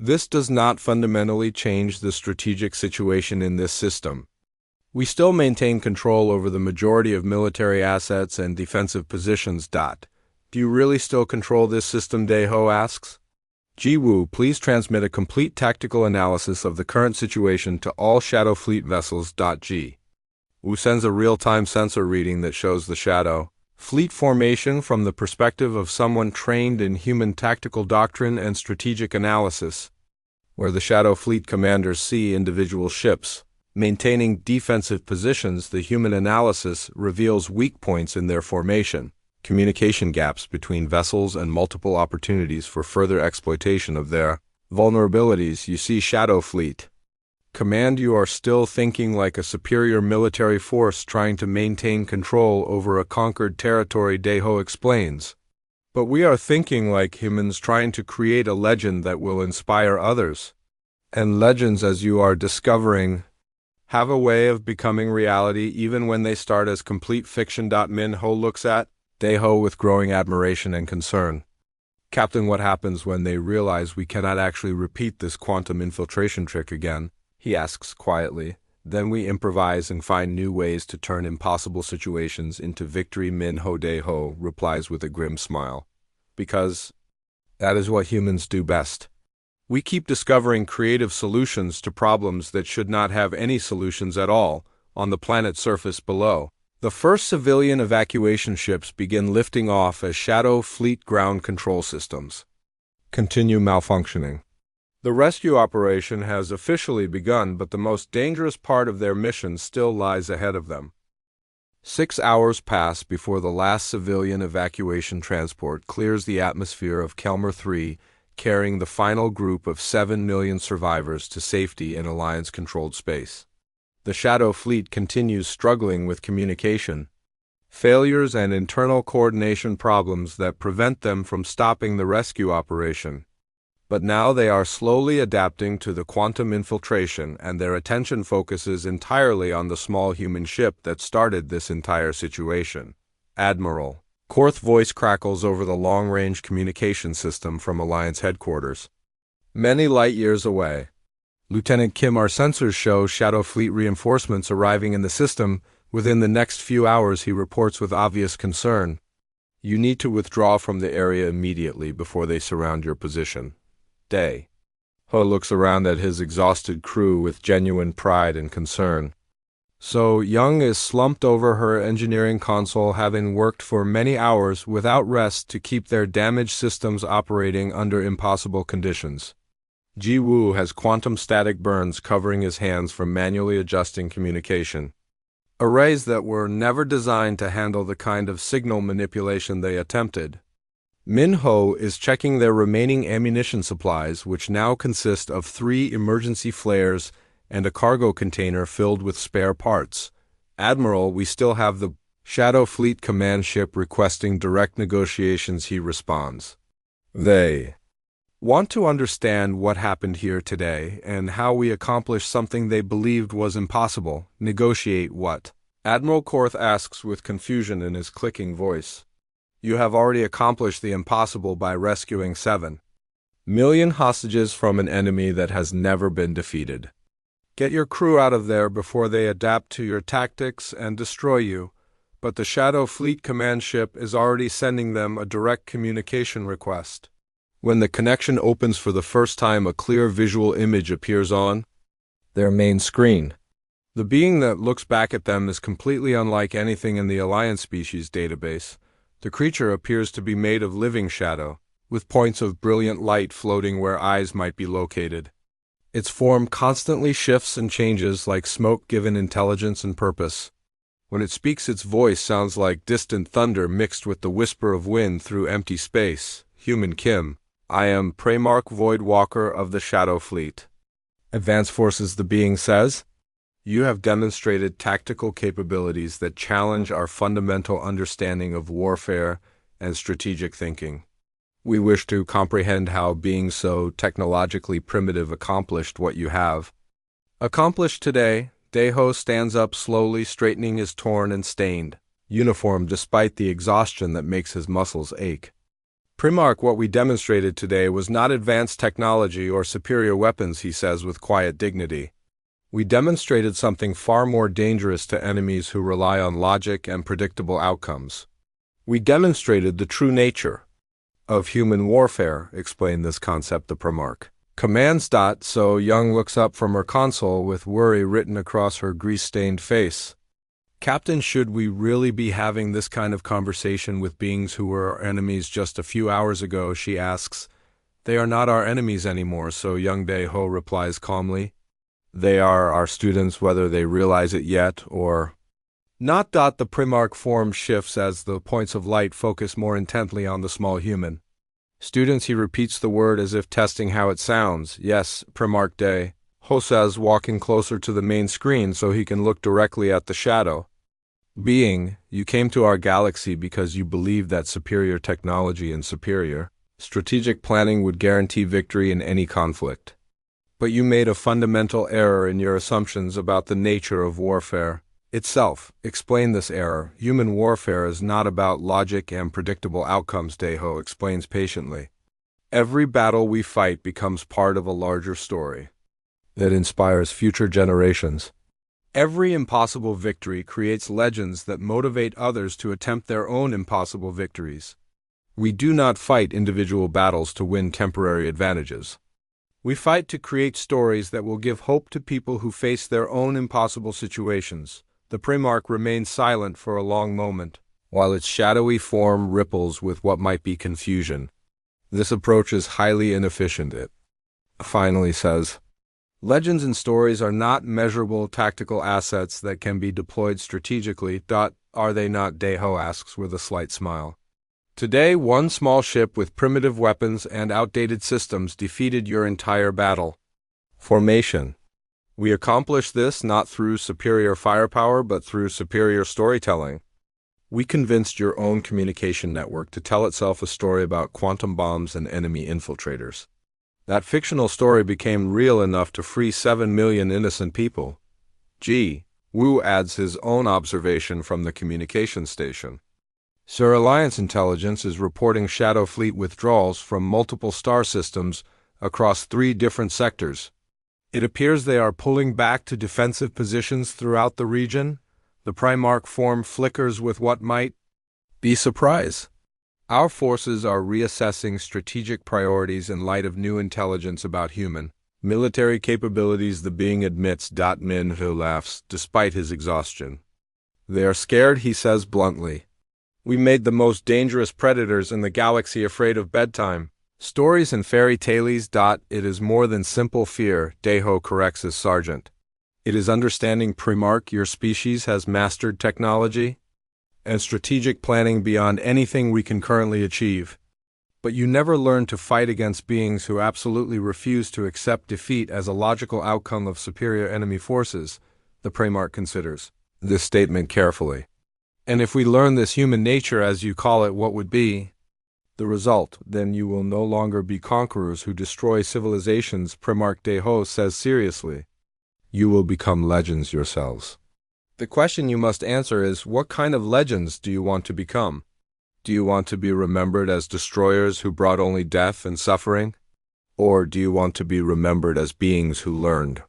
this does not fundamentally change the strategic situation in this system. We still maintain control over the majority of military assets and defensive positions. Do you really still control this system? Daeho asks. Ji-woo, please transmit a complete tactical analysis of the current situation to all Shadow Fleet vessels. Ji-woo sends a real-time sensor reading that shows the Shadow Fleet formation from the perspective of someone trained in human tactical doctrine and strategic analysis. Where the Shadow Fleet commanders see individual ships maintaining defensive positions, the human analysis reveals weak points in their formation, communication gaps between vessels, and multiple opportunities for further exploitation of their vulnerabilities. You see, Shadow Fleet Command, you are still thinking like a superior military force trying to maintain control over a conquered territory, Daeho explains. But we are thinking like humans trying to create a legend that will inspire others. And legends, as you are discovering, have a way of becoming reality even when they start as complete fiction. Min-ho looks at Daeho with growing admiration and concern. Captain, what happens when they realize we cannot actually repeat this quantum infiltration trick again? He asks quietly. Then we improvise and find new ways to turn impossible situations into victory. Min-ho Daeho replies with a grim smile. Because that is what humans do best. We keep discovering creative solutions to problems that should not have any solutions at all. On the planet's surface below, the first civilian evacuation ships begin lifting off as Shadow Fleet ground control systems continue malfunctioning. The rescue operation has officially begun, but the most dangerous part of their mission still lies ahead of them. 6 hours pass before the last civilian evacuation transport clears the atmosphere of Kelmer 3, carrying the final group of 7 million survivors to safety in Alliance-controlled space. The Shadow Fleet continues struggling with communication. failures and internal coordination problems that prevent them from stopping the rescue operation. But now they are slowly adapting to the quantum infiltration, and their attention focuses entirely on the small human ship that started this entire situation. Admiral. Korth's voice crackles over the long-range communication system from Alliance headquarters. Many light years away. Lieutenant Kim, our sensors show Shadow Fleet reinforcements arriving in the system. Within the next few hours, he reports with obvious concern. You need to withdraw from the area immediately before they surround your position. Day. Ho looks around at his exhausted crew with genuine pride and concern. So Young is slumped over her engineering console, having worked for many hours without rest to keep their damaged systems operating under impossible conditions. Ji Woo has quantum static burns covering his hands from manually adjusting communication. Arrays that were never designed to handle the kind of signal manipulation they attempted. Min Ho is checking their remaining ammunition supplies, which now consist of 3 emergency flares and a cargo container filled with spare parts. Admiral, we still have the Shadow Fleet command ship requesting direct negotiations, he responds. They want to understand what happened here today and how we accomplished something they believed was impossible. Negotiate what? Admiral Korth asks with confusion in his clicking voice. You have already accomplished the impossible by rescuing 7 million hostages from an enemy that has never been defeated. Get your crew out of there before they adapt to your tactics and destroy you, but the Shadow Fleet command ship is already sending them a direct communication request. When the connection opens for the first time, a clear visual image appears on their main screen. The being that looks back at them is completely unlike anything in the Alliance species database. The creature appears to be made of living shadow, with points of brilliant light floating where eyes might be located. Its form constantly shifts and changes like smoke given intelligence and purpose. When it speaks, its voice sounds like distant thunder mixed with the whisper of wind through empty space. Human Kim. I am Primarch Voidwalker of the Shadow Fleet. Advanced Forces, the being says. You have demonstrated tactical capabilities that challenge our fundamental understanding of warfare and strategic thinking. We wish to comprehend how being so technologically primitive accomplished what you have accomplished today. Daeho stands up slowly, straightening his torn and stained uniform despite the exhaustion that makes his muscles ache. Primarch, what we demonstrated today was not advanced technology or superior weapons, he says with quiet dignity. We demonstrated something far more dangerous to enemies who rely on logic and predictable outcomes. We demonstrated the true nature of human warfare, explained this concept the Primarch. Commands. So Young looks up from her console with worry written across her grease-stained face. Captain, should we really be having this kind of conversation with beings who were our enemies just a few hours ago, she asks. They are not our enemies anymore, so Young Daeho replies calmly. They are our students, whether they realize it yet or not. The Primarch form shifts as the points of light focus more intently on the small human. Students, he repeats the word as if testing how it sounds. Yes, Primarch Daeho says, walking closer to the main screen so he can look directly at the shadow. Being, you came to our galaxy because you believed that superior technology and superior strategic planning would guarantee victory in any conflict. But you made a fundamental error in your assumptions about the nature of warfare itself. Explain this error. Human warfare is not about logic and predictable outcomes, Daeho explains patiently. Every battle we fight becomes part of a larger story that inspires future generations. Every impossible victory creates legends that motivate others to attempt their own impossible victories. We do not fight individual battles to win temporary advantages. We fight to create stories that will give hope to people who face their own impossible situations. The Primarch remains silent for a long moment, while its shadowy form ripples with what might be confusion. This approach is highly inefficient, it finally says. Legends and stories are not measurable tactical assets that can be deployed strategically. Are they not? Daeho asks with a slight smile. Today, one small ship with primitive weapons and outdated systems defeated your entire battle formation. We accomplished this not through superior firepower but through superior storytelling. We convinced your own communication network to tell itself a story about quantum bombs and enemy infiltrators. That fictional story became real enough to free 7 million innocent people. G. Wu adds his own observation from the communication station. Sir, Alliance intelligence is reporting Shadow Fleet withdrawals from multiple star systems across 3 different sectors. It appears they are pulling back to defensive positions throughout the region. The Primarch form flickers with what might be surprise. Our forces are reassessing strategic priorities in light of new intelligence about human military capabilities, the being admits. Minho laughs, despite his exhaustion. They are scared, he says bluntly. We made the most dangerous predators in the galaxy afraid of bedtime. Stories and fairy tales. It is more than simple fear, Deho corrects his sergeant. It is understanding, Primarch, your species has mastered technology and strategic planning beyond anything we can currently achieve. But you never learn to fight against beings who absolutely refuse to accept defeat as a logical outcome of superior enemy forces, the Primarch considers this statement carefully. And if we learn this human nature, as you call it, what would be the result? Then you will no longer be conquerors who destroy civilizations, Primarch Deho says seriously. You will become legends yourselves. The question you must answer is, what kind of legends do you want to become? Do you want to be remembered as destroyers who brought only death and suffering? Or do you want to be remembered as beings who learned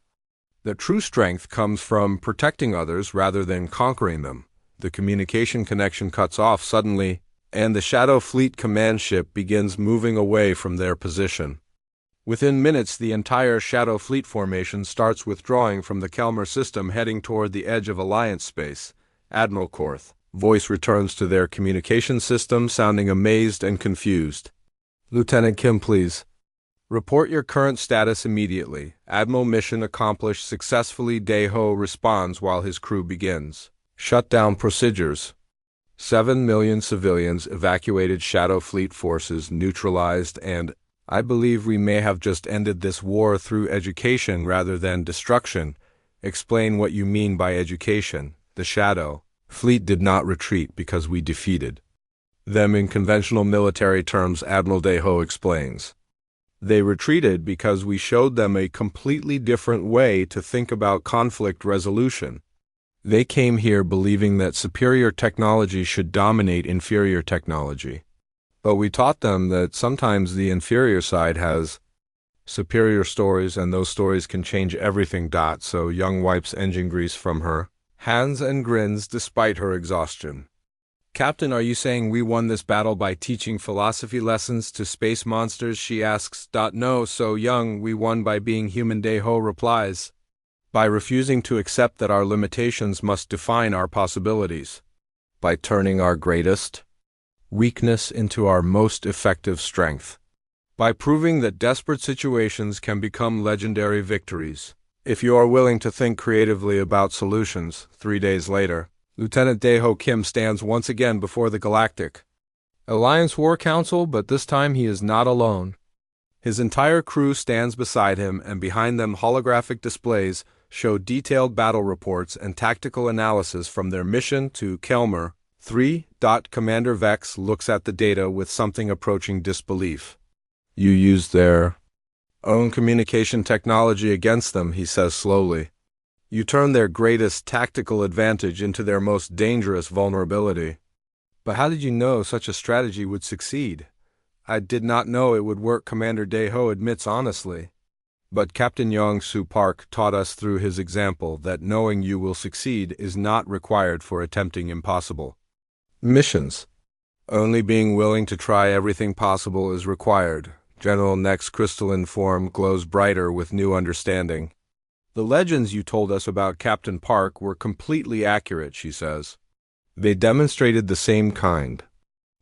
that true strength comes from protecting others rather than conquering them? The communication connection cuts off suddenly, and the Shadow Fleet command ship begins moving away from their position. Within minutes, the entire Shadow Fleet formation starts withdrawing from the Kelmer system, heading toward the edge of Alliance space. Admiral Korth voice returns to their communication system, sounding amazed and confused. Lieutenant Kim, please. Report your current status immediately. Admiral, mission accomplished successfully. Deho responds while his crew begins shutdown procedures. 7 million civilians evacuated, Shadow Fleet forces neutralized, and I believe we may have just ended this war through education rather than destruction. Explain what you mean by education. The Shadow Fleet did not retreat because we defeated them in conventional military terms, Admiral Deho explains. They retreated because we showed them a completely different way to think about conflict resolution. They came here believing that superior technology should dominate inferior technology. But we taught them that sometimes the inferior side has superior stories, and those stories can change everything. So Young wipes engine grease from her hands and grins despite her exhaustion. Captain, are you saying we won this battle by teaching philosophy lessons to space monsters? She asks. No, so Young, we won by being human. Deho replies. By refusing to accept that our limitations must define our possibilities. By turning our greatest weakness into our most effective strength. By proving that desperate situations can become legendary victories. If you are willing to think creatively about solutions. 3 days later, Lieutenant Deho Kim stands once again before the Galactic Alliance War Council, but this time he is not alone. His entire crew stands beside him, and behind them holographic displays show detailed battle reports and tactical analysis from their mission to Kelmer 3. Commander Vex looks at the data with something approaching disbelief. You used their own communication technology against them, he says slowly. You turned their greatest tactical advantage into their most dangerous vulnerability. But how did you know such a strategy would succeed? I did not know it would work, Commander Deho admits honestly. But Captain Yong-Soo Park taught us through his example that knowing you will succeed is not required for attempting impossible missions. Only being willing to try everything possible is required. General Neck's crystalline form glows brighter with new understanding. The legends you told us about Captain Park were completely accurate, she says. They demonstrated the same kind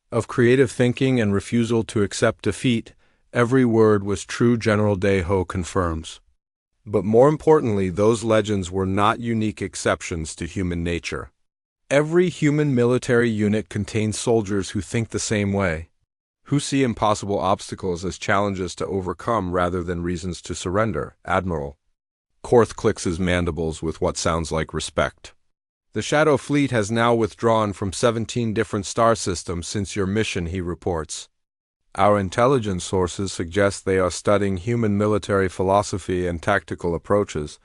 of creative thinking and refusal to accept defeat. Every word was true, General Deho confirms. But more importantly, those legends were not unique exceptions to human nature. Every human military unit contains soldiers who think the same way, who see impossible obstacles as challenges to overcome rather than reasons to surrender. Admiral Korth clicks his mandibles with what sounds like respect. The Shadow Fleet has now withdrawn from 17 different star systems since your mission, he reports. Our intelligence sources suggest they are studying human military philosophy and tactical approaches.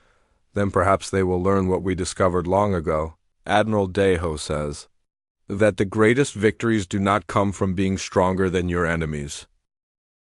Then perhaps they will learn what we discovered long ago, Admiral Deho says. That the greatest victories do not come from being stronger than your enemies.